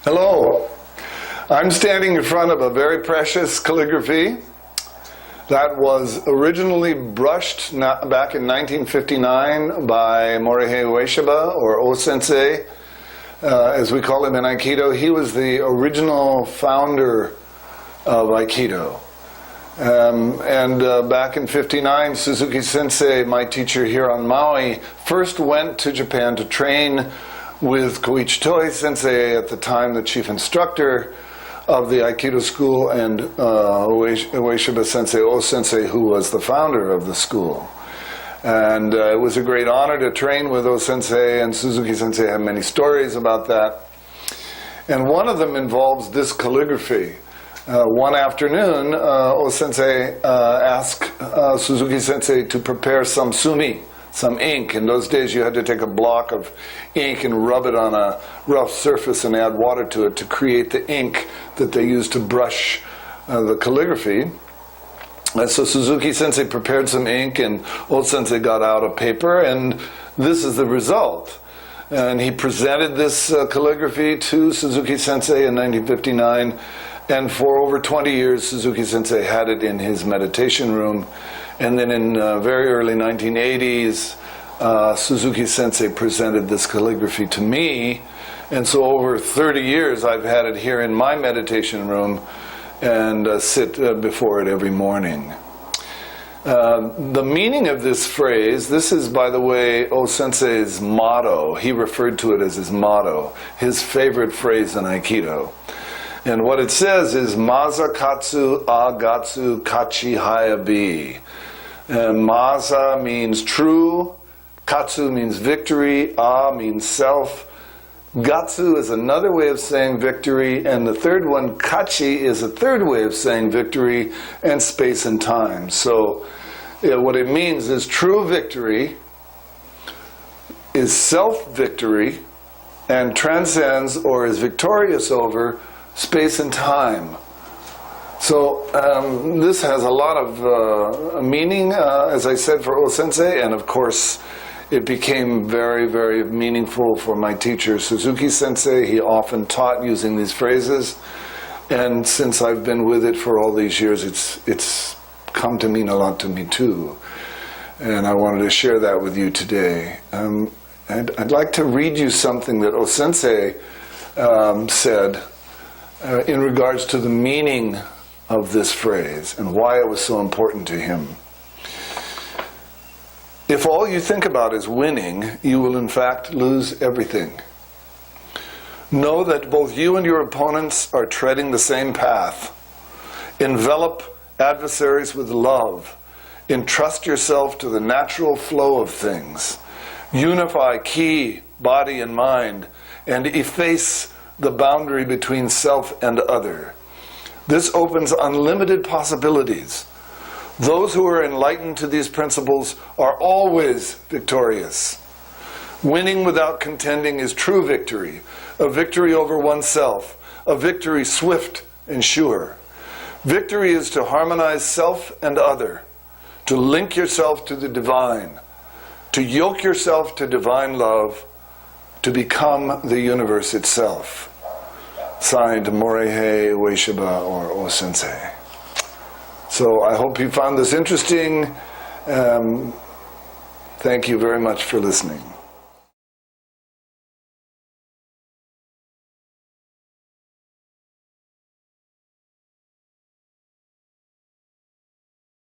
Hello. I'm standing in front of a very precious calligraphy that was originally brushed back in 1959 by Morihei Ueshiba, or O-sensei, as we call him in Aikido. He was the original founder of Aikido. Back in '59, Suzuki Sensei, my teacher here on Maui, first went to Japan to train with Koichi Toi Sensei, at the time the chief instructor of the Aikido school, and Ueshiba Sensei, O-sensei, who was the founder of the school. And it was a great honor to train with O-sensei, and Suzuki Sensei had many stories about that. And one of them involves this calligraphy. One afternoon, O-sensei asked Suzuki Sensei to prepare some sumi, some ink. In those days you had to take a block of ink and rub it on a rough surface and add water to it to create the ink that they used to brush the calligraphy. And so Suzuki Sensei prepared some ink, and O-sensei got out a paper, and this is the result. And he presented this calligraphy to Suzuki Sensei in 1959, and for over 20 years Suzuki Sensei had it in his meditation room. And then in very early 1980s, Suzuki Sensei presented this calligraphy to me, and so over 30 years I've had it here in my meditation room and sit before it every morning. The meaning of this phrase, this is, by the way, O-sensei's motto. He referred to it as his motto, his favorite phrase in Aikido. And what it says is, Masa, Katsu, Gatsu, Kachi, Haya, be. Masa means true, Katsu means victory, A means self, Gatsu is another way of saying victory, and the third one, Kachi, is a third way of saying victory, and space and time. So what it means is true victory is self-victory and transcends, or is victorious over, space and time. So this has a lot of meaning, as I said, for O-sensei, and of course it became very, very meaningful for my teacher Suzuki Sensei. He often taught using these phrases, and since I've been with it for all these years, it's come to mean a lot to me too. And I wanted to share that with you today. I'd like to read you something that O-sensei said in regards to the meaning of this phrase and why it was so important to him. If all you think about is winning, you will in fact lose everything. Know that both you and your opponents are treading the same path. Envelop adversaries with love. Entrust yourself to the natural flow of things. Unify ki, body and mind, and efface the boundary between self and other. This opens unlimited possibilities. Those who are enlightened to these principles are always victorious. Winning without contending is true victory, a victory over oneself, a victory swift and sure. Victory is to harmonize self and other, to link yourself to the divine, to yoke yourself to divine love, to become the universe itself. Signed, Morihei Ueshiba, or O-sensei. So I hope you found this interesting. Thank you very much for listening.